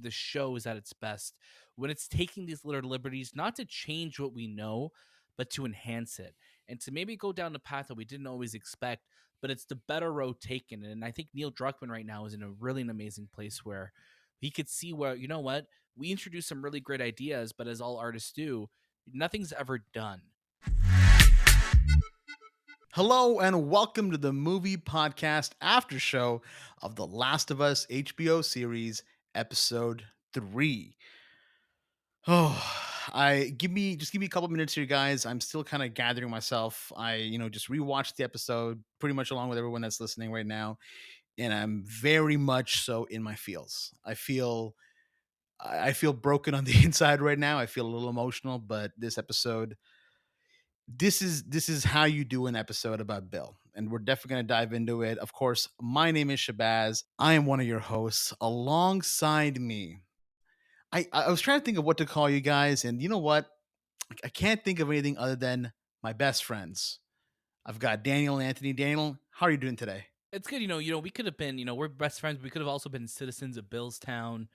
the show is at its best when it's taking these little liberties, not to change what we know, but to enhance it and to maybe go down the path that we didn't always expect. But it's the better road taken. And I think Neil Druckmann right now is in a really an amazing place where he could see where, you know what, we introduce some really great ideas, but as all artists do, nothing's ever done. Hello and welcome to the movie podcast after show of the Last of Us HBO series, episode 3. Oh, I give me a couple minutes here, guys. I'm still kind of gathering myself. I just rewatched the episode pretty much along with everyone that's listening right now, and I'm very much so in my feels. I feel broken on the inside right now. I feel a little emotional, but this is how you do an episode about Bill. And we're definitely going to dive into it. Of course, my name is Shahbaz. I am one of your hosts. Alongside me, I was trying to think of what to call you guys. And you know what? I can't think of anything other than my best friends. I've got Daniel and Anthony. Daniel, how are you doing today? It's good, we could have been, we're best friends. We could have also been citizens of Billstown,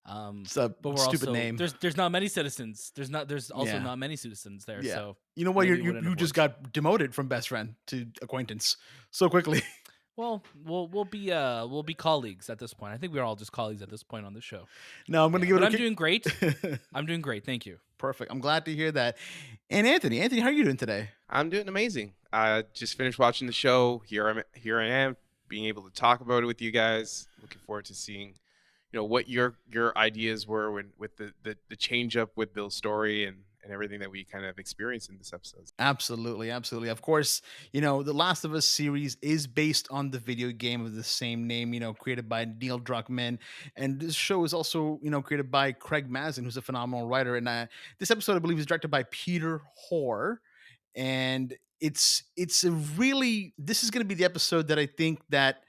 It's a but we're stupid also name. there's not many citizens. There's also Yeah. not many citizens there, Yeah. so You know what? maybe it You wouldn't you have just worked. got demoted from best friend to acquaintance so quickly. Well, we'll be colleagues at this point. I think we're all just colleagues at this point on the show. No, I'm going to Yeah, give but it a I'm kick. doing great. I'm doing great. Thank you. Perfect. I'm glad to hear that. And Anthony, how are you doing today? I'm doing amazing. I just finished watching the show. Here I am, being able to talk about it with you guys. Looking forward to seeing, what your ideas were with the change up with Bill's story and everything that we kind of experienced in this episode. Absolutely, absolutely. Of course, the Last of Us series is based on the video game of the same name, created by Neil Druckmann. And this show is also, created by Craig Mazin, who's a phenomenal writer. And this episode, I believe, is directed by Peter Hoar. And it's a really, this is going to be the episode that I think that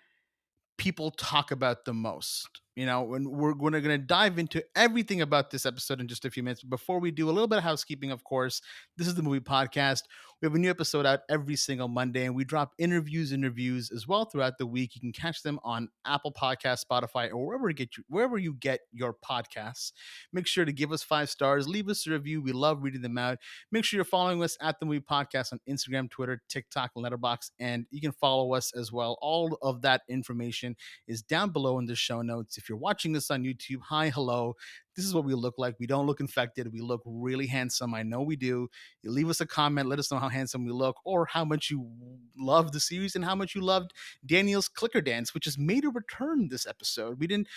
people talk about the most. And we're going to dive into everything about this episode in just a few minutes. Before we do, a little bit of housekeeping, of course. This is the Movie Podcast. We have a new episode out every single Monday, and we drop interviews and reviews as well throughout the week. You can catch them on Apple Podcasts, Spotify, or wherever you get your podcasts. Make sure to give us 5 stars, leave us a review. We love reading them out. Make sure you're following us at the Movie Podcast on Instagram, Twitter, TikTok, Letterboxd, and you can follow us as well. All of that information is down below in the show notes. If you're watching this on YouTube, hi, hello. This is what we look like. We don't look infected. We look really handsome. I know we do. You leave us a comment. Let us know how handsome we look or how much you love the series and how much you loved Daniel's clicker dance, which has made a return this episode. We didn't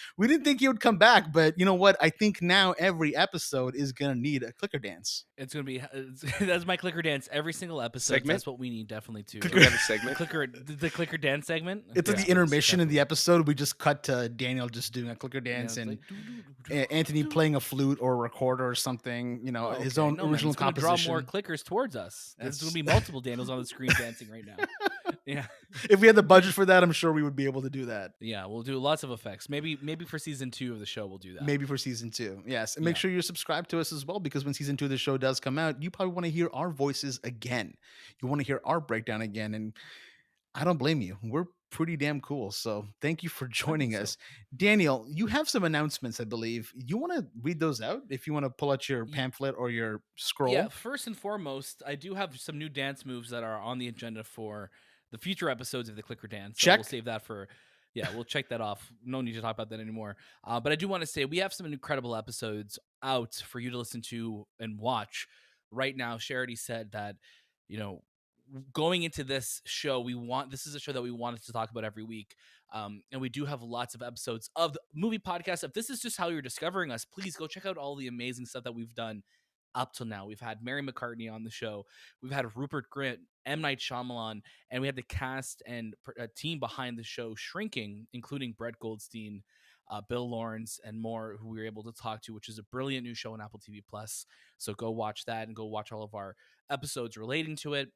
think he would come back, but you know what? I think now every episode is gonna need a clicker dance. It's gonna be that's my clicker dance every single episode. Segment? That's what we need definitely too. Do we have a segment? The clicker dance segment. It's like Yes, the intermission in definitely. the episode. We just cut to Daniel just doing a clicker Yeah, dance it's and like, doo-doo-doo-doo-doo. Anthony playing a flute or a recorder or something, Oh, his okay. own No, man, original it's gonna draw composition. more clickers towards us. There's That's- gonna be multiple Daniels on the screen dancing right now. Yeah, If we had the budget for that, I'm sure we would be able to do that. yeah. We'll do lots of effects. Maybe for season 2 of the show, we'll do that. Maybe for season 2. Yes. And make Yeah. sure you're subscribed to us as well, because when season 2 of the show does come out, you probably want to hear our voices again. You want to hear our breakdown again. And I don't blame you. We're pretty damn cool. So thank you for joining so. us. Daniel, you have some announcements, I believe. You want to read those out if you want to pull out your Ye- pamphlet or your scroll? Yeah. First and foremost, I do have some new dance moves that are on the agenda for the future episodes of the Clicker Dance. So Check. we'll save that for. Yeah, we'll check that off. No need to talk about that anymore. But I do want to say we have some incredible episodes out for you to listen to and watch. Right now, Charity said that, you know, going into this show, this is a show that we wanted to talk about every week. And we do have lots of episodes of the movie podcast. If this is just how you're discovering us, please go check out all the amazing stuff that we've done up till now. We've had Mary McCartney on the show. We've had Rupert Grint, M. Night Shyamalan, and we had the cast and team behind the show Shrinking, including Brett Goldstein, Bill Lawrence, and more, who we were able to talk to, which is a brilliant new show on Apple TV Plus. So go watch that and go watch all of our episodes relating to it.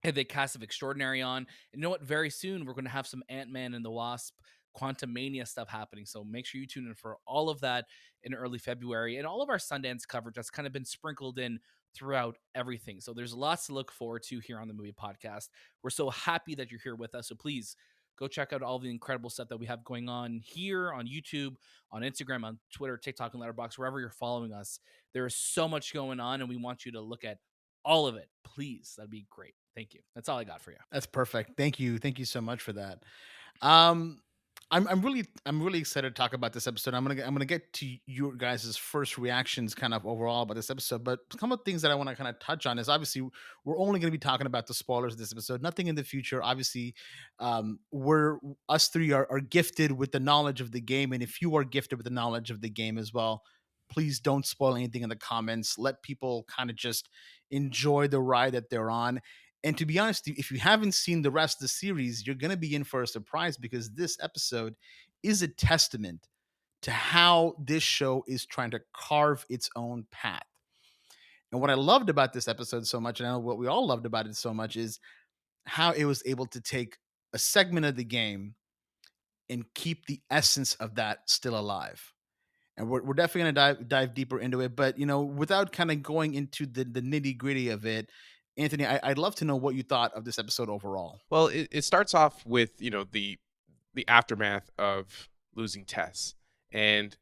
Had the cast of Extraordinary on. And you know what? Very soon we're going to have some Ant-Man and the Wasp Quantum Mania stuff happening. So make sure you tune in for all of that in early February, and all of our Sundance coverage that's kind of been sprinkled in throughout everything. So there's lots to look forward to here on the Movie Podcast. We're so happy that you're here with us. So please Go check out all the incredible stuff that we have going on here on YouTube, on Instagram, on Twitter, TikTok, and Letterboxd, wherever you're following us. There is so much going on, and we want you to look at all of it. Please, that'd be great. Thank you. That's all I got for you. That's perfect. Thank you so much for that. Um, I'm really excited to talk about this episode. I'm gonna get to your guys' first reactions, kind of overall about this episode. But some of the things that I want to kind of touch on is obviously we're only going to be talking about the spoilers of this episode. Nothing in the future. Obviously, we're us three are gifted with the knowledge of the game, and if you are gifted with the knowledge of the game as well, please don't spoil anything in the comments. Let people kind of just enjoy the ride that they're on. And to be honest, if you haven't seen the rest of the series, you're going to be in for a surprise because this episode is a testament to how this show is trying to carve its own path. And what I loved about this episode so much, and I know what we all loved about it so much, is how it was able to take a segment of the game and keep the essence of that still alive. And we're definitely going to dive deeper into it. But, without kind of going into the nitty gritty of it, Anthony, I'd love to know what you thought of this episode overall. Well, it starts off with the aftermath of losing Tess, and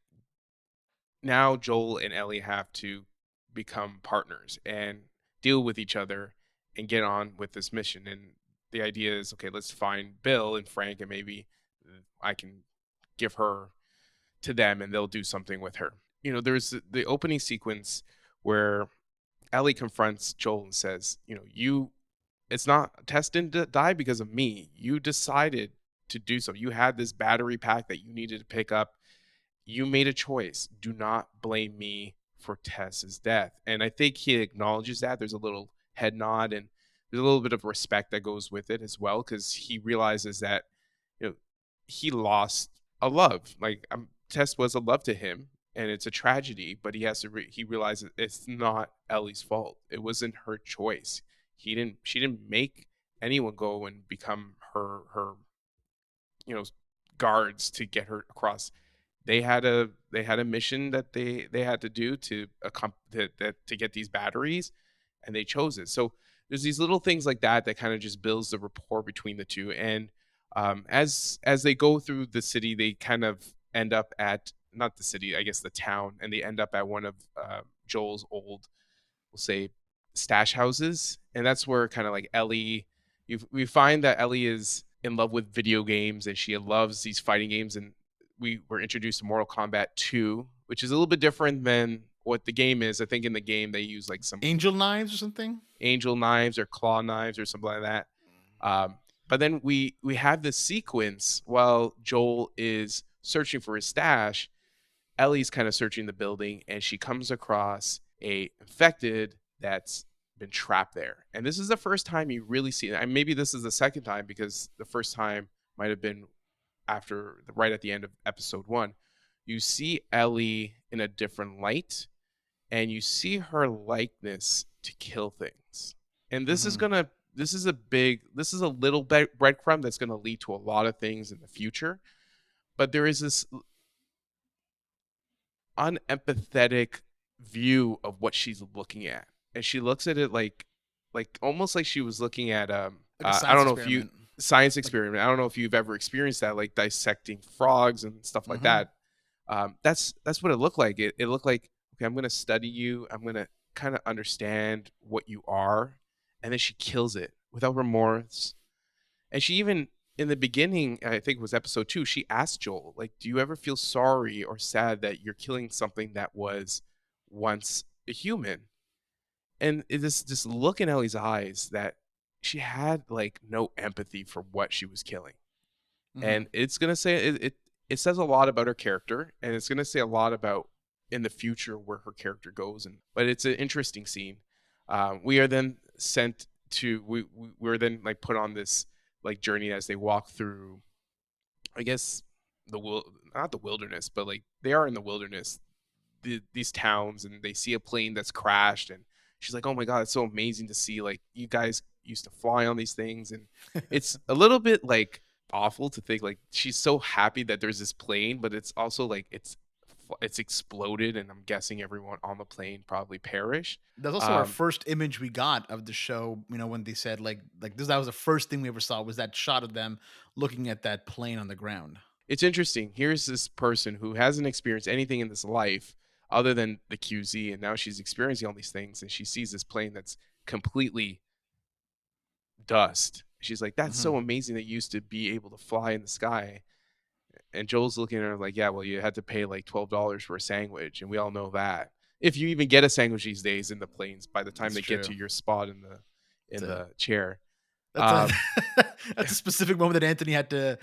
now Joel and Ellie have to become partners and deal with each other and get on with this mission. And the idea is, okay, let's find Bill and Frank, and maybe I can give her to them and they'll do something with her. There's the opening sequence where Ellie confronts Joel and says, it's not Tess didn't die because of me. You decided to do so. You had this battery pack that you needed to pick up. You made a choice. Do not blame me for Tess's death. And I think he acknowledges that. There's a little head nod, and there's a little bit of respect that goes with it as well, because he realizes that he lost a love. Like, Tess was a love to him, and it's a tragedy, but he has to he realizes it's not Ellie's fault. It wasn't her choice. She didn't make anyone go and become her guards to get her across. They had a mission that they had to do to to get these batteries, and they chose it. So there's these little things like that kind of just builds the rapport between the two. And as they go through the city, they kind of end up at, not the city, I guess the town, and they end up at one of Joel's old, we'll say, stash houses. And that's where kind of like Ellie, we find that Ellie is in love with video games, and she loves these fighting games. And we were introduced to Mortal Kombat 2, which is a little bit different than what the game is. I think in the game they use like some angel knives or something, angel knives or claw knives or something like that. But then we have this sequence while Joel is searching for his stash. Ellie's kind of searching the building, and she comes across a infected that's been trapped there. And this is the first time you really see it. And maybe this is the second time, because the first time might have been right at the end of episode 1. You see Ellie in a different light, and you see her likeness to kill things. And this is a little breadcrumb that's going to lead to a lot of things in the future. But there is this unempathetic view of what she's looking at, and she looks at it like almost like she was looking at I don't know if you science experiment. I don't know if you've ever experienced that, like dissecting frogs and stuff like that. That's what it looked like. It looked like, okay, I'm going to study you. I'm going to kind of understand what you are. And then she kills it without remorse. And she even, in the beginning, I think it was episode 2, she asked Joel, like, do you ever feel sorry or sad that you're killing something that was once a human? And it is this look in Ellie's eyes that she had like no empathy for what she was killing. And it's going to say it says a lot about her character, and it's going to say a lot about in the future where her character goes. But it's an interesting scene. We are then sent to we're then like put on this like journey as they walk through, I guess, not the wilderness, but like they are in the wilderness, these towns, and they see a plane that's crashed, and she's like, oh my god, it's so amazing to see, like, you guys used to fly on these things. And it's a little bit like awful to think like she's so happy that there's this plane, but it's also like it's it's exploded, and I'm guessing everyone on the plane probably perished. That's also our first image we got of the show. When they said like this, that was the first thing we ever saw was that shot of them looking at that plane on the ground. It's interesting. Here's this person who hasn't experienced anything in this life other than the QZ, and now she's experiencing all these things, and she sees this plane that's completely dust. She's like, "That's Mhm. so amazing that you used to be able to fly in the sky." And Joel's looking at her like, "Yeah, well, you had to pay like $12 for a sandwich, and we all know that. If you even get a sandwich these days in the planes, by the time That's they get true. to your spot It's in a the chair." that's a Um, that's a specific moment that Anthony had to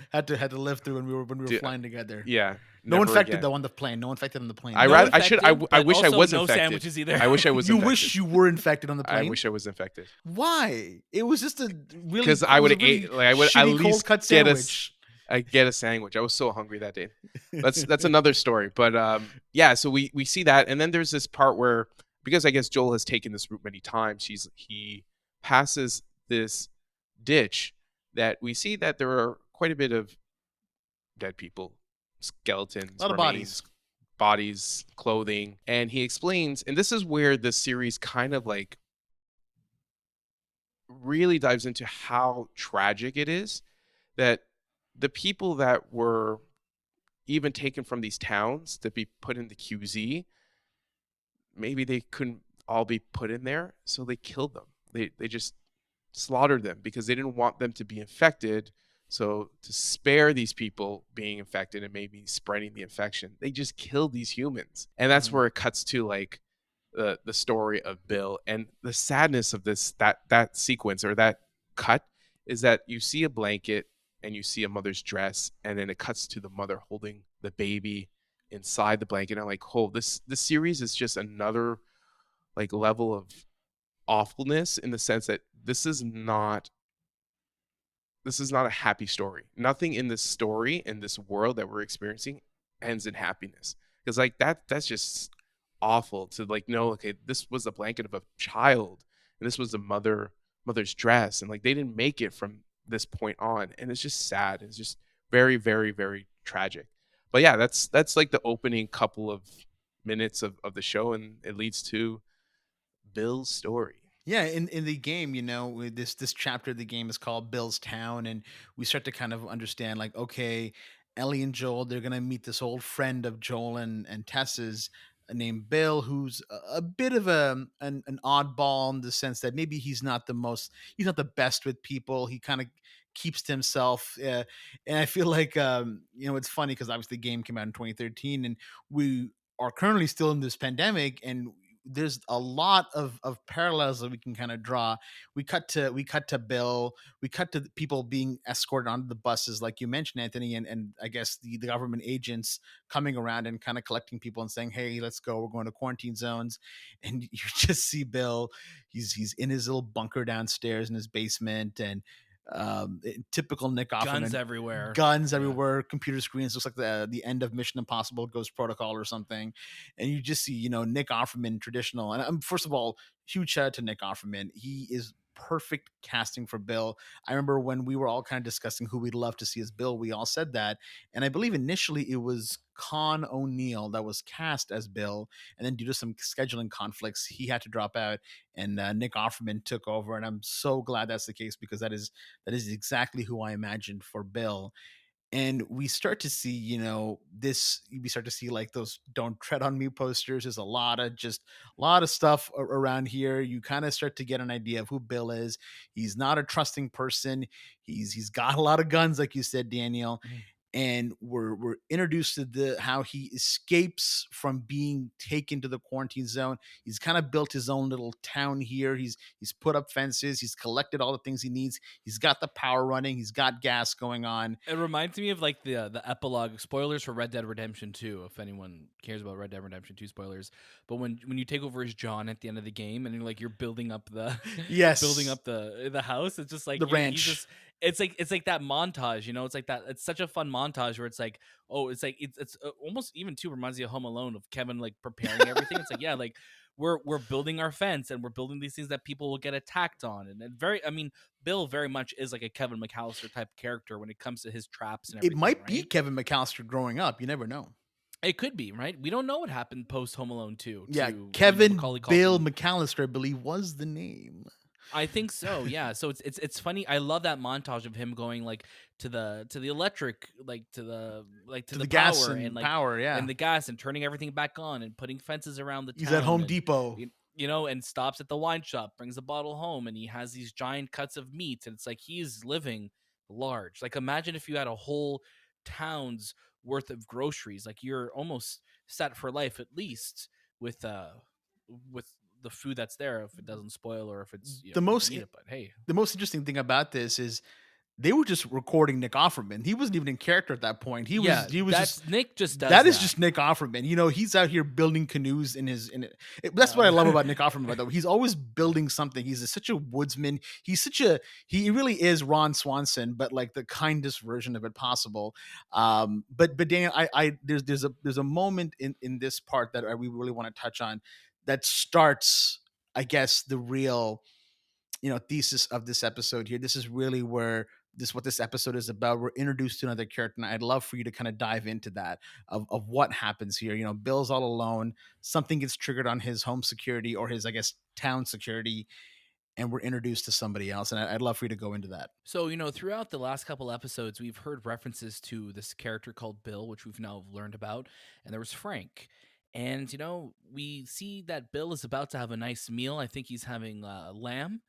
live through when we were d- flying together. yeah, No never infected again. though on the plane. No infected on the plane I though. No rather infected, I but wish I also was no infected. sandwiches either. I wish I was You infected. wish you were infected on the I plane. wish I was infected Why? It was just a because it I was would a have really ate like I would at shitty cold least cut get sandwich. I get a sandwich. I was so hungry that day. That's another story. But yeah, so we see that, and then there's this part where, because I guess Joel has taken this route many times, he passes this ditch that we see that there are quite a bit of dead people, A skeletons, lot of bodies. remains, bodies, clothing, and he explains, and this is where the series kind of like really dives into how tragic it is that the people that were even taken from these towns to be put in the QZ, maybe they couldn't all be put in there, so they killed them. They just slaughtered them because they didn't want them to be infected. So to spare these people being infected and maybe spreading the infection, they just killed these humans. And that's Mhm. where it cuts to like the story of Bill, and the sadness of this that sequence or that cut is that you see a blanket and you see a mother's dress, and then it cuts to the mother holding the baby inside the blanket. And I'm like, oh, this series is just another like level of awfulness in the sense that this is not a happy story. Nothing in this story in this world that we're experiencing ends in happiness. Because like that's just awful to like know, okay, this was the blanket of a child and this was the mother's dress, and like they didn't make it from this point on, and it's just sad. It's just very, very, very tragic. But yeah, that's like the opening couple of minutes of the show, and it leads to Bill's story. Yeah, in the game, with this chapter of the game is called Bill's Town, and we start to kind of understand like, okay, Ellie and Joel, they're gonna meet this old friend of Joel and Tess's named Bill, who's a bit of an oddball in the sense that maybe he's not the best with people. He kind of keeps to himself, and I feel like it's funny because obviously the game came out in 2013, and we are currently still in this pandemic, and there's a lot of parallels that we can kind of draw. We cut to Bill, we cut to the people being escorted onto the buses, like you mentioned, Anthony, and I guess the government agents coming around and kind of collecting people and saying, "Hey, let's go. We're going to quarantine zones." And you just see Bill. He's in his little bunker downstairs in his basement, and typical Nick Guns Offerman, everywhere. guns Yeah. everywhere, computer screens. Looks like the end of Mission Impossible Ghost Protocol or something. And you just see, Nick Offerman, traditional. And first of all, huge shout out to Nick Offerman. He is perfect casting for Bill. I remember when we were all kind of discussing who we'd love to see as Bill, we all said that. And I believe initially it was Con O'Neill that was cast as Bill. And then due to some scheduling conflicts, he had to drop out, and Nick Offerman took over. And I'm so glad that's the case, because that is exactly who I imagined for Bill. And we start to see, this we start to see like those "don't tread on me" posters. There's a lot of stuff around here. You kind of start to get an idea of who Bill is. He's not a trusting person. He's got a lot of guns, like you said, Daniel. Mhm. And we're introduced to the how he escapes from being taken to the quarantine zone. He's kind of built his own little town here. He's put up fences. He's collected all the things he needs. He's got the power running. He's got gas going on. It reminds me of like the epilogue spoilers for Red Dead Redemption 2, if anyone cares about Red Dead Redemption 2 spoilers. But when you take over as John at the end of the game, and you're building up the building Yes, up the house, it's just like the he's ranch. just it's like that montage, it's like that, it's such a fun montage where it's like, oh, it's like it's almost even too reminds you of Home Alone, of Kevin like preparing everything. It's like, yeah, like we're building our fence, and we're building these things that people will get attacked on, and very, I mean, Bill very much is like a Kevin McAllister type character when it comes to his traps and It everything, might be right? Kevin McAllister growing up. You never know. It could be, right? We don't know what happened post Home Alone 2 Yeah, to, Kevin Macaulay Bill Culkin. McAllister, I believe, was the name. I think so, yeah. So it's funny. I love that montage of him going like to the electric, like to To the the gas power, and and like power, yeah. and the gas, and turning everything back on, and putting fences around the He's at town, Home and Depot. and stops at the wine shop, brings a bottle home, and he has these giant cuts of meat, and it's like he's living large. Like imagine if you had a whole town's worth of groceries. Like you're almost set for life at least with with the food that's there, if it doesn't spoil, or if it's The you can most eat it. But hey, the most interesting thing about this is they were just recording Nick Offerman. He wasn't even in character at that point. He was yeah, he was just that's Nick just does that is that. just Nick Offerman. He's out here building canoes in his that's what I Um, love about Nick Offerman, by the way. He's always building something. Such a woodsman. He really is Ron Swanson, but like the kindest version of it possible. But Daniel, I there's a moment in this part that we really want to touch on that starts, I guess, the real thesis of this episode here. This is really where what this episode is about. We're introduced to another character, and I'd love for you to kind of dive into that of what happens here. Bill's all alone. Something gets triggered on his home security, or his, I guess, town security, and we're introduced to somebody else. And I'd love for you to go into that. so throughout the last couple episodes, we've heard references to this character called Bill, which we've now learned about, and there was Frank. And we see that Bill is about to have a nice meal. I think he's having lamb.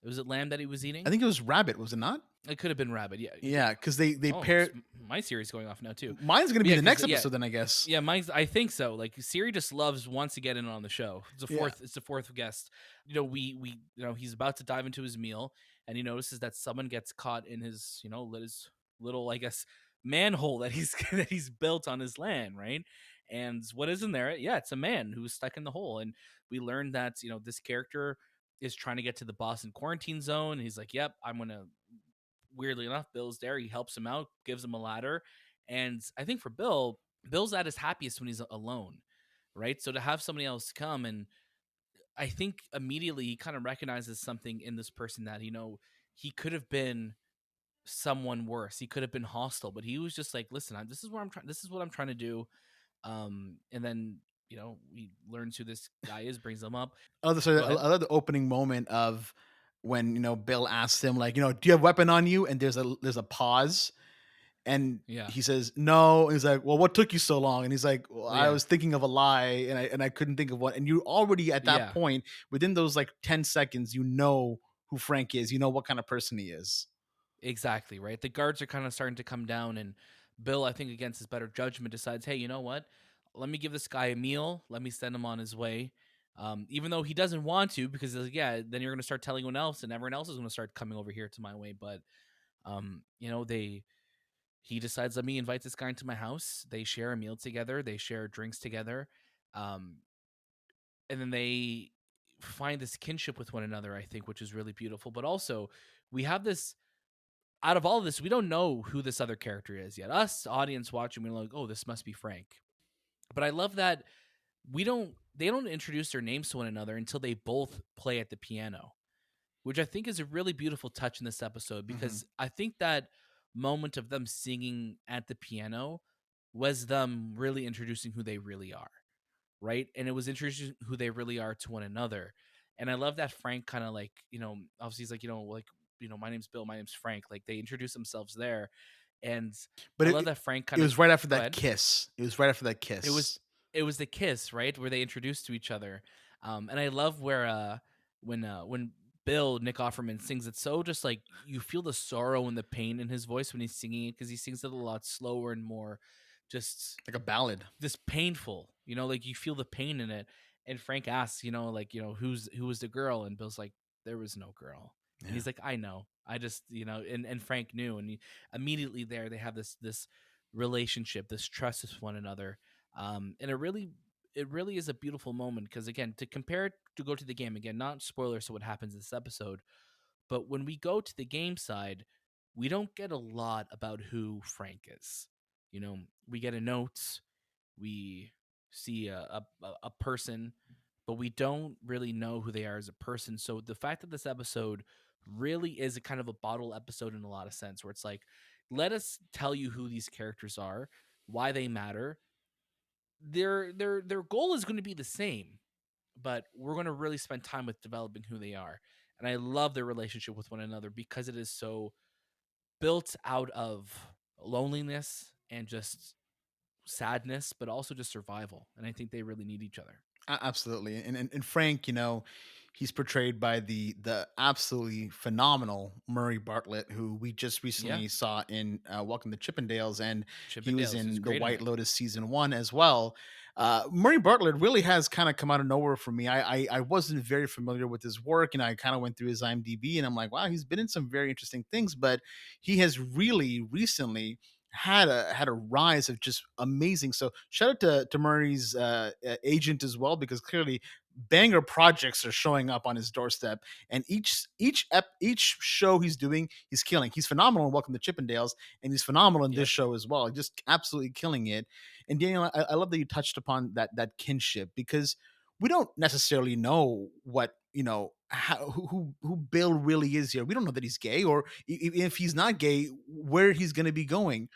Was it lamb that he was I eating? think it was Rabbit, was it not? It could have been rabbit. Yeah. Yeah, because they Oh, it's pair. my Siri's going off now too. Mine's gonna But be yeah, the because next episode, then, I guess. yeah, mine's. I think so. Like Siri just wants to get in on the show. It's the Yeah. fourth. It's the fourth guest. We he's about to dive into his meal, and he notices that someone gets caught in his his little, I guess, manhole that he's that he's built on his land, right? And what is in there? Yeah, it's a man who's stuck in the hole, and we learned that this character is trying to get to the Boston quarantine zone. And he's like, "Yep, I'm gonna." Weirdly enough, Bill's there. He helps him out, gives him a ladder. And I think for Bill, Bill's at his happiest when he's alone, right? So to have somebody else come, and I think immediately he kind of recognizes something in this person that, he could have been someone worse. He could have been hostile, but he was just like, listen, this is what I'm trying. This is what I'm trying to do. And then, he learns who this guy is, brings him up. Sorry, Go ahead. I love the opening moment of when Bill asks him, like, do you have a weapon on you? And there's a pause, and Yeah. he says no. And he's like, well, what took you so long? And he's like, well, I Yeah. was thinking of a lie, and I couldn't think of one. And you already, at that Yeah. point, within those like 10 seconds, you know who Frank is. You know what kind of person he is. Exactly, right? The guards are kind of starting to come down, and Bill, I think against his better judgment, decides, hey, you know what? Let me give this guy a meal. Let me send him on his way. Even though he doesn't want to, because he's like, yeah, then you're going to start telling everyone else, and everyone else is going to start coming over here to my way. But, he decides, let me invite this guy into my house. They share a meal together. They share drinks together. Um, and then they find this kinship with one another, I think, which is really beautiful. But also, we have this out of all of this, we don't know who this other character is yet. Us, audience watching, we're like, oh, this must be Frank. But I love that they don't introduce their names to one another until they both play at the piano, which I think is a really beautiful touch in this episode, Mhm. because I think that moment of them singing at the piano was them really introducing who they really are, right? And it was introducing who they really are to one another. And I love that Frank kind of like, obviously he's like, my name's Bill, my name's Frank. Like they introduce themselves there. And But I it, love that Frank it kind of was right after go that ahead. kiss. It was right after that It was kiss. it was the kiss, right? Where they introduced to each other. And I love where when Bill Nick Offerman sings it, so just like you feel the sorrow and the pain in his voice when he's singing it, because he sings it a lot slower and more just Like a ballad. this painful, like you feel the pain in it. And Frank asks, like, who was the girl? And Bill's like, there was no girl. And Yeah. he's like, I know. I just, and Frank knew. And immediately there they have this relationship, this trust with one another. And it really is a beautiful moment, because again, to compare it, to go to the game again, not spoilers to what happens in this episode, but when we go to the game side, we don't get a lot about who Frank is. We get a note, we see a person, but we don't really know who they are as a person. So the fact that this episode really is a kind of a bottle episode in a lot of sense, where it's like, let us tell you who these characters are, why they matter, their goal is going to be the same, but we're going to really spend time with developing who they are. And I love their relationship with one another because it is so built out of loneliness and just sadness, but also just survival. And I think they really need each other. Absolutely, and Frank, he's portrayed by the absolutely phenomenal Murray Bartlett, who we just Yeah, recently saw in Welcome to Chippendales, and he was Chippendales is in the great in White it. Lotus season 1 as well. Murray Bartlett really has kind of come out of nowhere for me. I wasn't very familiar with his work, and I kind of went through his IMDb, and I'm like, wow, he's been in some very interesting things, but he has really recently had a rise of just amazing. So shout out to Murray's agent as well, because clearly banger projects are showing up on his doorstep, and each show he's doing, he's killing. He's phenomenal in Welcome to Chippendales, and he's phenomenal in this Yep. show as well, just absolutely killing it. And Daniel, I love that you touched upon that kinship, because we don't necessarily know what who Bill really is here. We don't know that he's gay, or if he's not gay, where he's going to be going.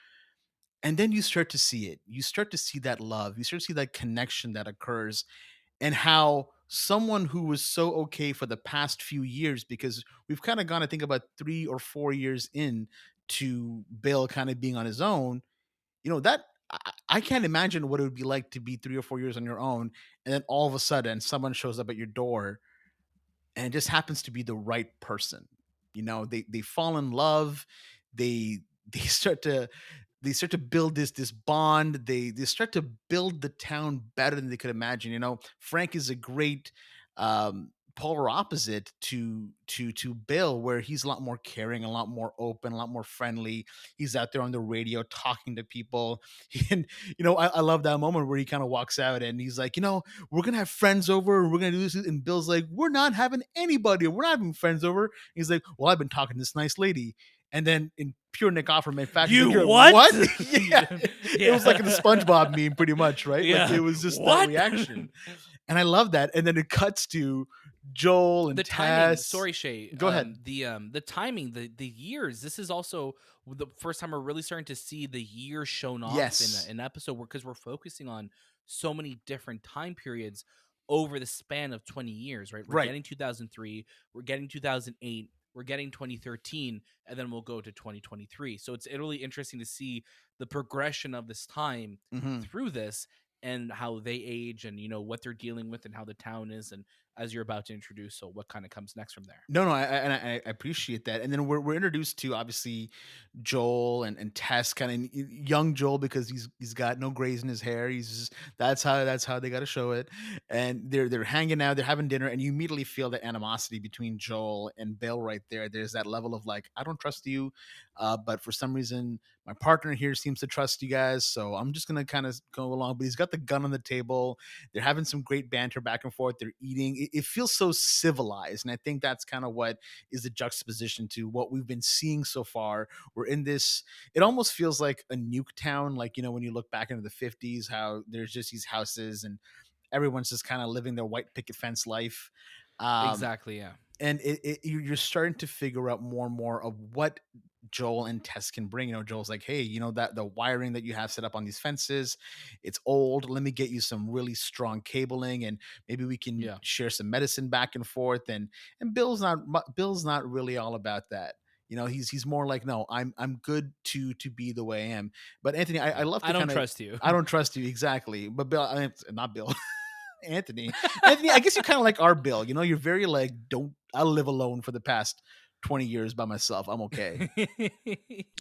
And then you start to see it. You start to see that love. You start to see that connection that occurs, and how someone who was so okay for the past few years, because we've kind of gone, I think, about 3 or 4 years in to Bill kind of being on his own. That I can't imagine what it would be like to be 3 or 4 years on your own, and then all of a sudden someone shows up at your door, and it just happens to be the right person. They fall in love. They they start to build this bond. They start to build the town better than they could imagine. Frank is a great polar opposite to Bill, where he's a lot more caring, a lot more open, a lot more friendly. He's out there on the radio talking to people. And I love that moment where he kind of walks out and he's like, we're gonna have friends over and we're gonna do this. And Bill's like, we're not having anybody, we're not having friends over. He's like, well, I've been talking to this nice lady. And then in pure Nick Offerman fashion, he's You like, "You're what? what?" Yeah, it was like in the Yeah. SpongeBob meme, pretty much, right? Like Yeah. it was just that What? reaction, and I love that. And then it cuts to Joel and The timing, Tess. sorry Shay, Go ahead. the timing, the years, this is also the first time we're really starting to see the years shown off in Yes, an episode, because we're focusing on so many different time periods over the span of 20 years, right? We're right. getting 2003, we're getting 2008, we're getting 2013, and then we'll go to 2023. So it's really interesting to see the progression of this time Hmm. through this, and how they age, and what they're dealing with, and how the town is, and as you're about to introduce. So what kind of comes next from there? No, I appreciate that. And then we're introduced to, obviously, Joel and Tess, kind of young Joel, because he's got no grays in his hair. He's just, that's how they got to show it. And they're hanging out, they're having dinner, and you immediately feel the animosity between Joel and Bill right there. There's that level of like, I don't trust you, but for some reason my partner here seems to trust you guys, so I'm just gonna kind of go along. But he's got the gun on the table. They're having some great banter back and forth. They're eating. It feels so civilized, and I think that's kind of what is the juxtaposition to what we've been seeing so far. We're in this. It almost feels like a nuke town, like when you look back into the '50s, how there's just these houses and everyone's just kind of living their white picket fence life. Um, Exactly, yeah. and you're starting to figure out more and more of what Joel and Tess can bring. Joel's like, hey, that the wiring that you have set up on these fences, it's old. Let me get you some really strong cabling, and maybe we can Yeah. share some medicine back and forth. And Bill's not really all about that. He's more like, no, I'm good to be the way I am. But Anthony, I Yeah. love I to don't kind of, trust you. I don't trust you exactly. But Bill, not Bill. Anthony. Anthony, I guess you're kind of like our Bill. You're very like, don't, I live alone for the past 20 years by myself. I'm okay.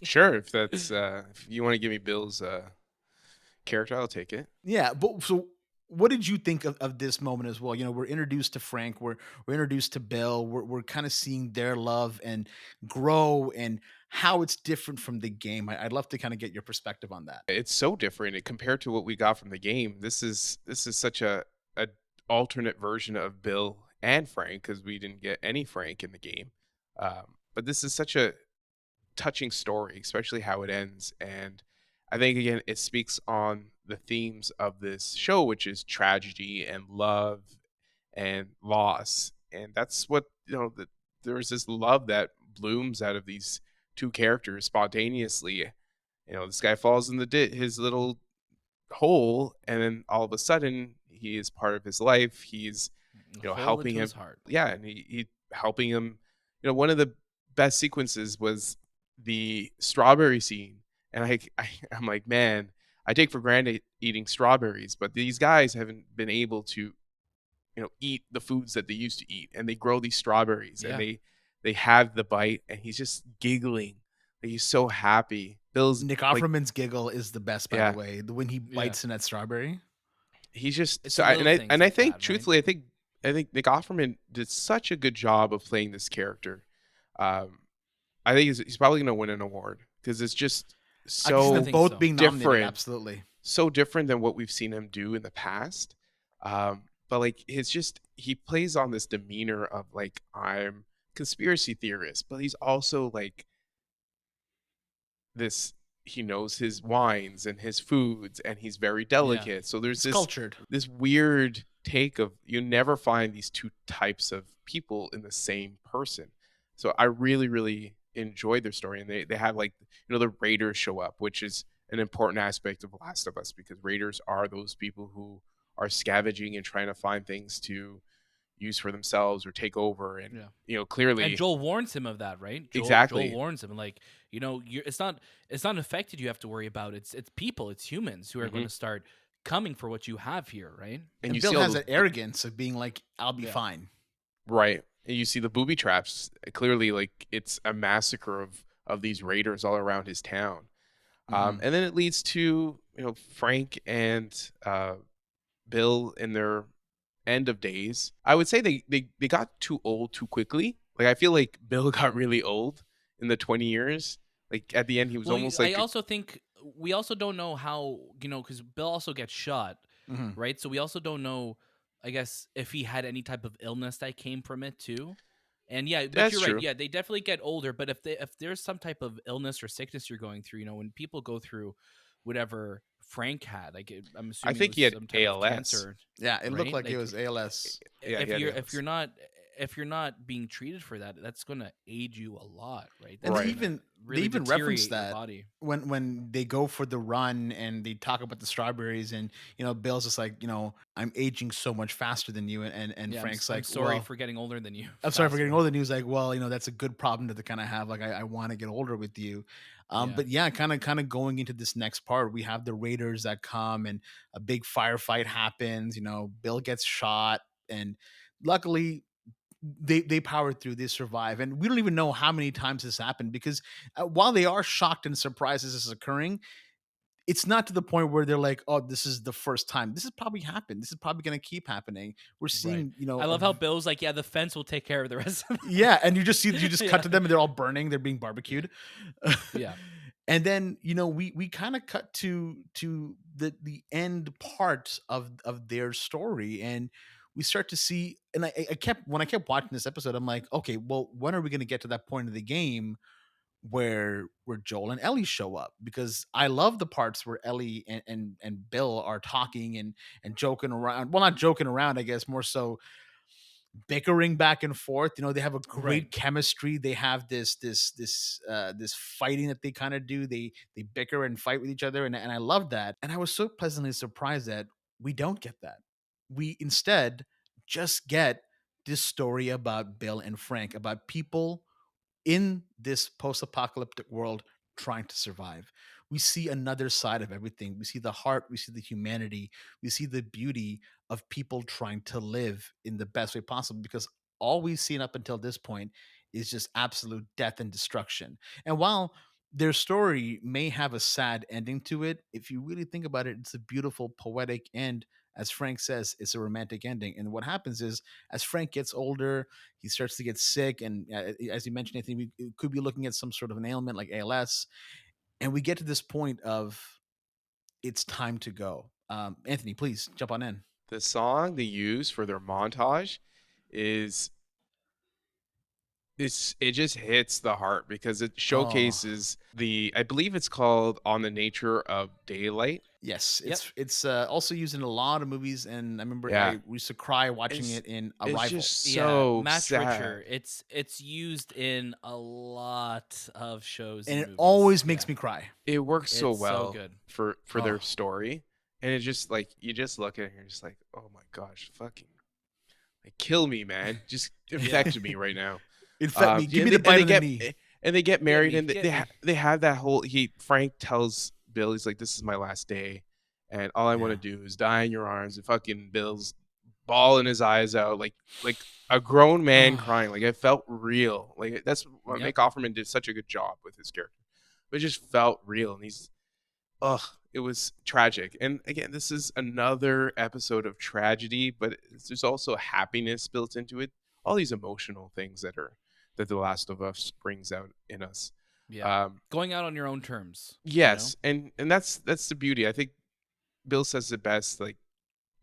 Sure, if that's if you want to give me Bill's character, I'll take it. Yeah. But so what did you think of this moment as well? We're introduced to Frank, we're introduced to Bill, we're kind of seeing their love and grow, and how it's different from the game. I'd love to kind of get your perspective on that. It's so different compared to what we got from the game. This is such a alternate version of Bill and Frank, because we didn't get any Frank in the game. But this is such a touching story, especially how it ends. And I think again, it speaks on the themes of this show, which is tragedy and love and loss. And that's what there's this love that blooms out of these two characters spontaneously. This guy falls in his little hole, and then all of a sudden he is part of his life. He's Hole helping into him. his heart. Yeah, and he helping him. One of the best sequences was the strawberry scene, and I'm like, man, I take for granted eating strawberries, but these guys haven't been able to eat the foods that they used to eat, and they grow these strawberries, and Yeah. they have the bite, and he's just giggling, like he's so happy. Bill's Nick like, Offerman's giggle is the best, by the yeah, way. When he Yeah. bites in that strawberry. he's just It's so the little things I like think that, right? truthfully, I think Nick Offerman did such a good job of playing this character. um I think he's probably going to win an award because it's just I can see I them so think both so. being nominated. different, Absolutely. so different than what we've seen him do in the past. But like it's just he plays on this demeanor of like, I'm conspiracy theorist, but he's also like this, he knows his wines and his foods, and he's very Yeah. delicate. So there's It's cultured. this weird take of, you never find these two types of people in the same person. So I really, really enjoyed their story, and they have like, the raiders show up, which is an important aspect of Last of Us, because raiders are those people who are scavenging and trying to find things to use for themselves or take over. And Yeah. And clearly, Joel warns him of that, right? Joel exactly. warns him, like, it's not infected you have to worry about. It's people, it's humans who are going Hmm. to start coming for what you have here, right? And And you Bill see all has those that arrogance of being like, "I'll be Yeah. fine." right, and you see the booby traps. Clearly, like, it's a massacre of these raiders all around his town. Mhm. And then it leads to Frank and Bill in their end of days. I would say they got too old too quickly. Like, I feel like Bill got really old in the 20 years. Like, at the end, he was Well, almost I like, also think we also don't know how, because Bill also gets shot, Mhm. right? So we also don't know, I guess, if he had any type of illness that came from it too. And yeah, but that's you're right. true. Yeah, they definitely get older. But if there's some type of illness or sickness you're going through, when people go through whatever Frank had, like I'm I assuming it think was he had some type of ALS. cancer, Yeah, it looked right? like it Like was ALS. Yeah, he had ALS. if you're not being treated for that, that's going to age you a lot, right? And That's Right. going to they really even reference deteriorate your that body. when they go for the run and they talk about the strawberries, and Bill's just like, "I'm aging so much faster than you," and Yeah, Frank's I'm like, sorry "Well, for getting older than you I'm sorry for getting faster. older." And he was like, "Well, that's a good problem to kind of have. Like, I want to get older with you." Yeah. But yeah, kind of going into this next part, we have the raiders that come, and a big firefight happens. Bill gets shot, and luckily they power through, they survive, and we don't even know how many times this happened, because while they are shocked and surprised this is occurring, it's not to the point where they're like, "Oh, this is the first time. This has probably happened. This is probably going to keep happening." We're Right. seeing, I love how Bill's like, yeah, the fence will take care of the rest of them. yeah, and you just cut Yeah. to them and they're all burning, they're being barbecued. Yeah. And then, we kind of cut to the end part of their story, and we start to see, and I kept when I kept watching this episode, I'm like, okay, well, when are we going to get to that point of the game where Joel and Ellie show up? Because I love the parts where Ellie and Bill are talking and joking around. Well, not joking around, I guess, more so bickering back and forth. They have a Right. great chemistry. They have this fighting that they kind of do. They bicker and fight with each other, and I love that. And I was so pleasantly surprised that we don't get that. We instead just get this story about Bill and Frank, about people in this post-apocalyptic world trying to survive. We see another side of everything. We see the heart, we see the humanity, we see the beauty of people trying to live in the best way possible, because all we've seen up until this point is just absolute death and destruction. And while their story may have a sad ending to it, if you really think about it, it's a beautiful, poetic end. As Frank says, it's a romantic ending. And what happens is, as Frank gets older, he starts to get sick, and as you mentioned, I think we could be looking at some sort of an ailment like ALS, and we get to this point of it's time to go. Anthony, please jump on in. The song they use for their montage is it just hits the heart because it Oh, showcases I believe it's called On the Nature of Daylight. yes, Yep. it's also used in a lot of movies, and I remember Yeah. I used to cry watching It's it in it's Arrival. just Yeah, so Matt sad. Richer. It's used in a lot of shows And and it movies. always Yeah. makes me cry. It works so It's so well good. for their Oh, story. And it's just like you just look at it and you're just like, oh my gosh, fucking like kill me, man. Just Yeah. infect me right now. Infect me. Give Yeah, me the and bite they on the get knee. and they get Get married, me, and get me. they have that whole he Frank tells Bill, he's like, this is my last day, and all I want to Yeah. do is die in your arms. And fucking Bill's bawling his eyes out like a grown man crying. Like it felt real. Like that's what Yep. Nick Offerman did such a good job with his character. But it just felt real, and he's ugh, it was tragic. And again, this is another episode of tragedy, but there's also happiness built into it. All these emotional things that The Last of Us brings out in us. Yeah. Um, Going out on your own terms, you know? yes, and that's the beauty. I think Bill says it best. Like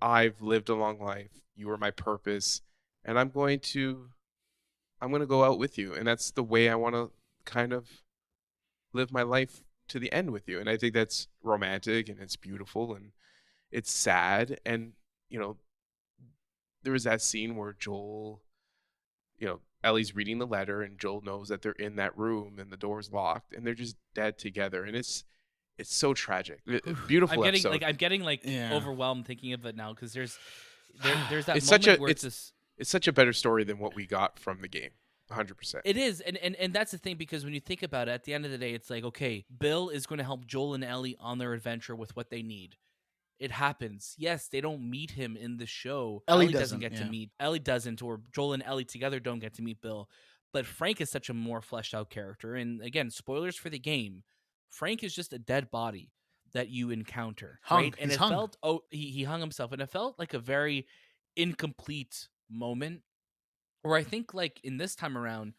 I've lived a long life. You are my purpose, and I'm gonna go out with you, and that's the way I want to kind of live my life to the end with you. And I think that's romantic and it's beautiful and it's sad. And you know, there was that scene where Joel, Ellie's reading the letter and Joel knows that they're in that room and the door's locked and they're just dead together. And it's so tragic. I'm Beautiful getting episode. like I'm getting like Yeah. overwhelmed thinking of it now because there's that It's such moment a where it's this. it's such a better story than what we got from the game. 100%. It is, and that's the thing because when you think about it, at the end of the day, it's like okay, Bill is going to help Joel and Ellie on their adventure with what they need. It happens. Yes, they don't meet him in the show. Ellie Ellie doesn't doesn't. get to Yeah. meet. Ellie doesn't, or Joel and Ellie together don't get to meet Bill. But Frank is such a more fleshed out character. And again, spoilers for the game. Frank is just a dead body that you encounter, Hung. right? And He's it hung. felt he hung himself, and it felt like a very incomplete moment. Or I think like in this time around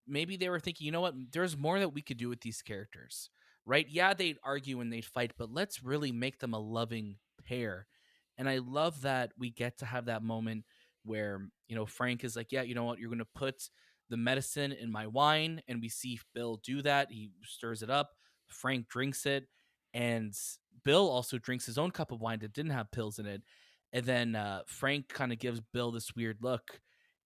maybe they were thinking, you know what, there's more that we could do with these characters, right? Yeah, they'd argue and they'd fight, but let's really make them a loving pair. And I love that we get to have that moment where, Frank is like, yeah, you know what, you're going to put the medicine in my wine. And we see Bill do that. He stirs it up. Frank drinks it. And Bill also drinks his own cup of wine that didn't have pills in it. And then Frank kind of gives Bill this weird look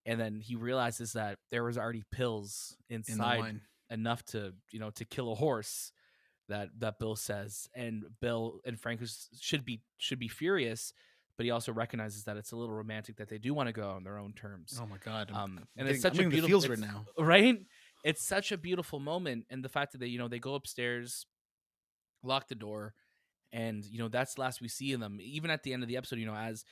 and then he realizes that there was already pills In the inside wine. enough to to kill a horse that Bill says and Bill and Frank should be furious but he also recognizes that it's a little romantic that they do want to go on their own terms Oh my god. and it's I'm such a getting the beautiful feels right now. right it's such a beautiful moment and the fact that they go upstairs lock the door and that's the last we see of them even at the end of the episode as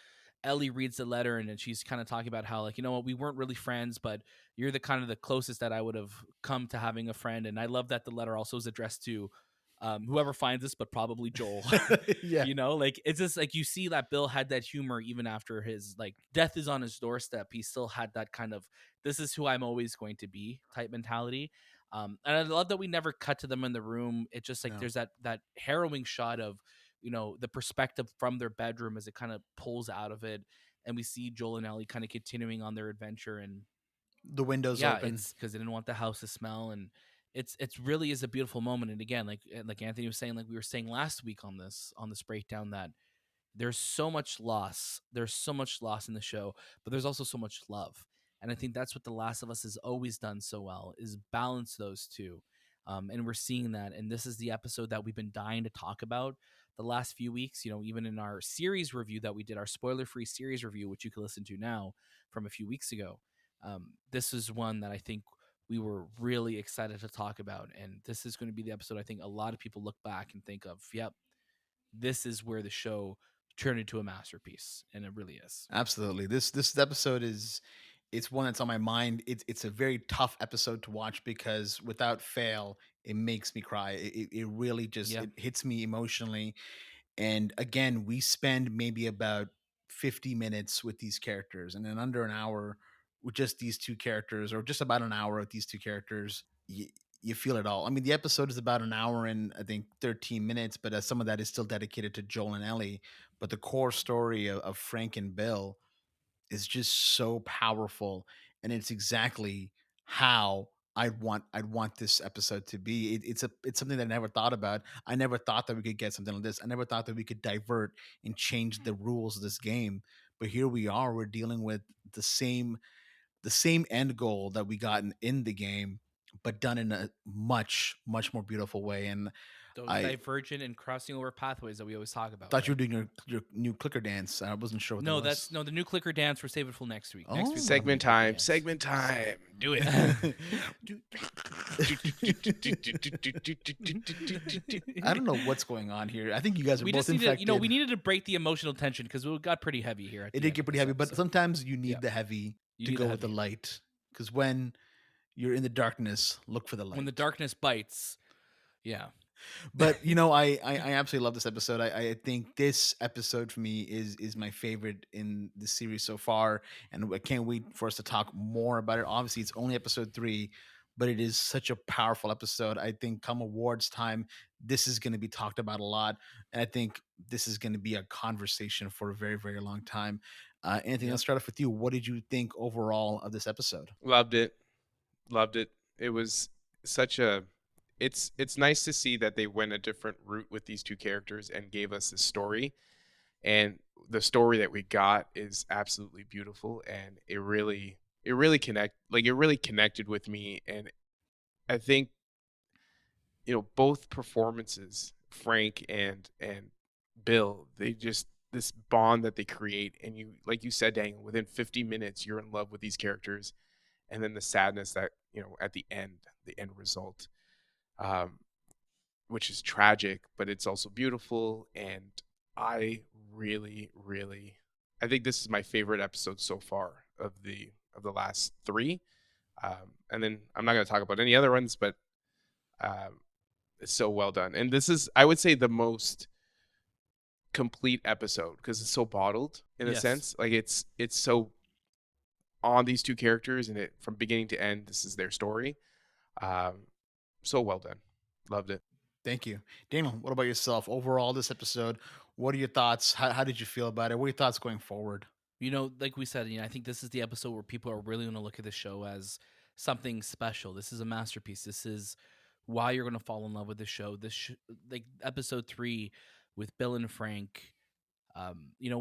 Ellie reads the letter and then she's kind of talking about how like what we weren't really friends but you're the kind of the closest that I would have come to having a friend and I love that the letter also is addressed to whoever finds this but probably Joel Yeah. like it's just like you see that Bill had that humor even after his like death is on his doorstep he still had that kind of this is who I'm always going to be type mentality and I love that we never cut to them in the room it just like No. there's that harrowing shot of the perspective from their bedroom as it kind of pulls out of it and we see Joel and Ellie kind of continuing on their adventure and The windows yeah open. it's because they didn't want the house to smell and it's really is a beautiful moment and again like Anthony was saying like we were saying last week on this breakdown that there's so much loss. There's so much loss in the show, but there's also so much love. And I think that's what The Last of Us has always done so well is balance those two. And we're seeing that. And this is the episode that we've been dying to talk about the last few weeks. Even in our series review that we did, our spoiler-free series review, which you can listen to now from a few weeks ago. This is one that I think we were really excited to talk about. And this is going to be the episode I think a lot of people look back and think of, yep, this is where the show turned into a masterpiece, and it really is. Absolutely. This episode is it's one that's on my mind. It's a very tough episode to watch because without fail, it makes me cry. It really just Yeah, it hits me emotionally. And again, we spend maybe about 50 minutes with these characters, and then under an hour with just these two characters, or just about an hour with these two characters, you feel it all. I mean, the episode is about an hour and I think 13 minutes, but some of that is still dedicated to Joel and Ellie. But the core story of Frank and Bill is just so powerful, and it's exactly how I'd want this episode to be. It's something that I never thought about. I never thought that we could get something like this. I never thought that we could divert and change the rules of this game. But here we are. We're dealing with the same end goal that we got in the game, but done in a much more beautiful way. And Those I divergent and crossing over pathways that we always talk about, thought you right? were doing your new clicker dance. I wasn't sure what that No, was. the new clicker dance. We're saving it for next week. Next week Oh. we'll have a new Segment clicker time. dance. Segment time. Do it. I don't know what's going on here. I think you guys are We both just needed, infected. we needed to break the emotional tension because it got pretty heavy here at It the did end get of pretty this heavy, but episode. sometimes you Yeah, need the heavy you to need the go with the heavy. light. Because when you're in the darkness, look for the When the light. darkness bites, yeah, But I absolutely love this episode. I think this episode for me is my favorite in the series so far, and I can't wait for us to talk more about it. Obviously, it's only episode 3, but it is such a powerful episode. I think come awards time, this is going to be talked about a lot, and I think this is going to be a conversation for a very very long time. Anthony, yep, let's start off with you. What did you think overall of this episode? Loved it. Loved it. It was such a it's nice to see that they went a different route with these two characters and gave us this story. And the story that we got is absolutely beautiful, and it really connected with me. And I think, both performances, Frank and Bill, they just this bond that they create, and you, like you said, Daniel, within 50 minutes you're in love with these characters, and then the sadness that, at the end result, um, which is tragic, but it's also beautiful. And I really, really, I think this is my favorite episode so far of the last three. And then I'm not going to talk about any other ones, but um, it's so well done. And this is, I would say, the most complete episode because it's so bottled in a yes. sense. Like it's so on these two characters, and it from beginning to end, this is their story. Um, so well done. Loved it. Thank you. Daniel, what about yourself? Overall, this episode, what are your thoughts? How did you feel about it? What are your thoughts going forward? Like we said, I think this is the episode where people are really going to look at the show as something special. This is a masterpiece. This is why you're going to fall in love with the show. Like episode 3 with Bill and Frank.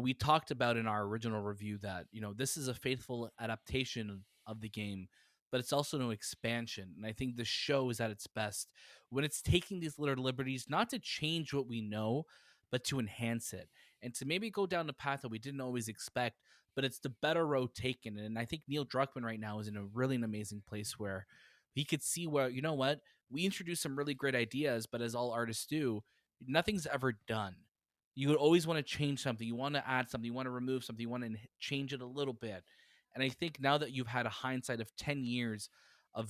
We talked about in our original review that this is a faithful adaptation of the game, but it's also no expansion. And I think the show is at its best when it's taking these little liberties, not to change what we know, but to enhance it and to maybe go down the path that we didn't always expect. But it's the better road taken, and I think Neil Druckmann right now is in a really an amazing place where he could see where what we introduced some really great ideas, but as all artists do, nothing's ever done. You would always want to change something. You want to add something. You want to remove something. You want to change it a little bit. And I think now that you've had a hindsight of 10 years of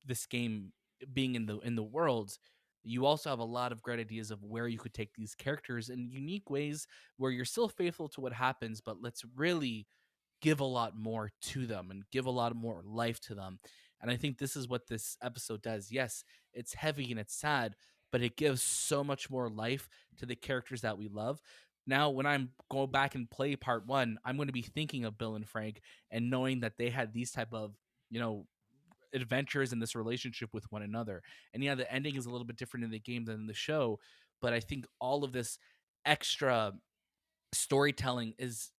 this game being in the world, you also have a lot of great ideas of where you could take these characters in unique ways where you're still faithful to what happens, but let's really give a lot more to them and give a lot more life to them. And I think this is what this episode does. Yes, it's heavy and it's sad, but it gives so much more life to the characters that we love. Now, when I'm go back and play part 1, I'm going to be thinking of Bill and Frank and knowing that they had these type of, you know, adventures in this relationship with one another. And yeah, the ending is a little bit different in the game than in the show, but I think all of this extra storytelling is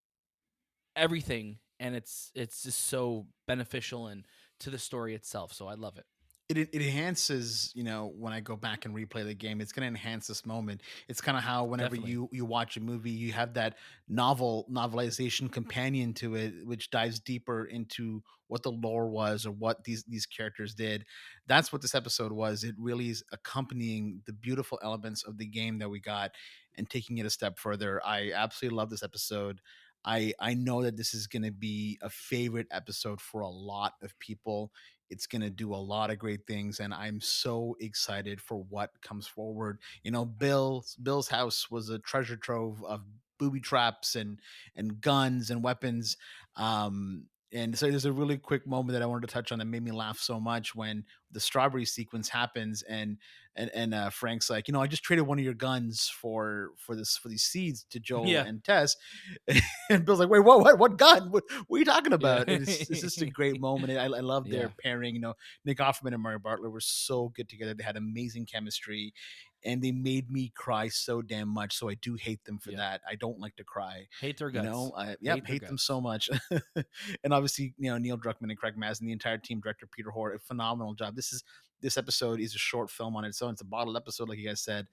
everything, and it's just so beneficial and to the story itself, so I love it. It enhances, when I go back and replay the game, it's going to enhance this moment. It's kind of how whenever Definitely. you watch a movie, you have that novelization companion to it, which dives deeper into what the lore was or what these characters did. That's what this episode was. It really is accompanying the beautiful elements of the game that we got and taking it a step further. I absolutely love this episode. I know that this is going to be a favorite episode for a lot of people. It's going to do a lot of great things, and I'm so excited for what comes forward. Bill's house was a treasure trove of booby traps and guns and weapons. And so there's a really quick moment that I wanted to touch on that made me laugh so much when the strawberry sequence happens, and Frank's like, I just traded one of your guns for these seeds to Joel Yeah. and Tess. And Bill's like, wait, what gun? What are you talking Yeah. about? And it's just a great moment. I love their Yeah. pairing. Nick Offerman and Mario Bartlett were so good together. They had amazing chemistry, and they made me cry so damn much. So I do hate them for Yeah. that. I don't like to cry. Hate their guts. Yep, Hate their hate them guts. so much. And obviously, Neil Druckmann and Craig Mazin, the entire team, director Peter Hoar, a phenomenal job. this episode is a short film on its own. It's a bottled episode, like you guys said,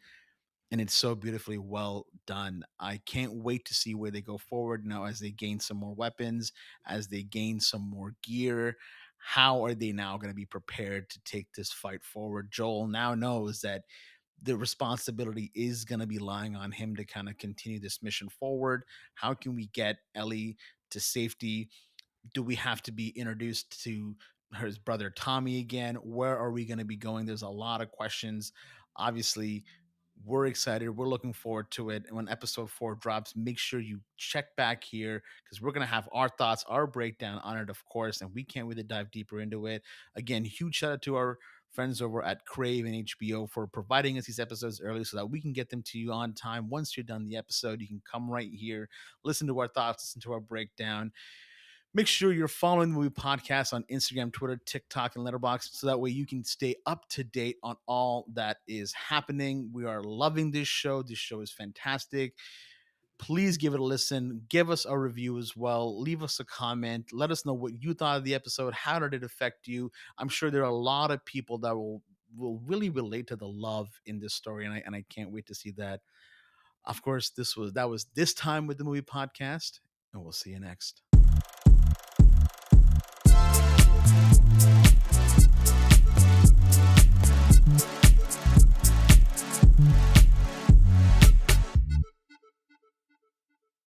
and it's so beautifully well done. I can't wait to see where they go forward now as they gain some more weapons, as they gain some more gear. How are they now going to be prepared to take this fight forward? Joel now knows that the responsibility is going to be lying on him to kind of continue this mission forward. How can we get Ellie to safety? Do we have to be introduced to his brother Tommy again? Where are we going to be going? There's a lot of questions. Obviously, we're excited. We're looking forward to it. And when episode 4 drops, make sure you check back here because we're going to have our thoughts, our breakdown on it, of course. And we can't wait to dive deeper into it. Again, huge shout out to our friends over at Crave and HBO for providing us these episodes early so that we can get them to you on time. Once you're done the episode, you can come right here, listen to our thoughts, listen to our breakdown. Make sure you're following the Movie Podcast on Instagram, Twitter, TikTok, and Letterboxd so that way you can stay up to date on all that is happening. We are loving this show. This show is fantastic. Please give it a listen. Give us a review as well. Leave us a comment. Let us know what you thought of the episode. How did it affect you? I'm sure there are a lot of people that will really relate to the love in this story, and I can't wait to see that. Of course, that was this time with the Movie Podcast, and we'll see you next.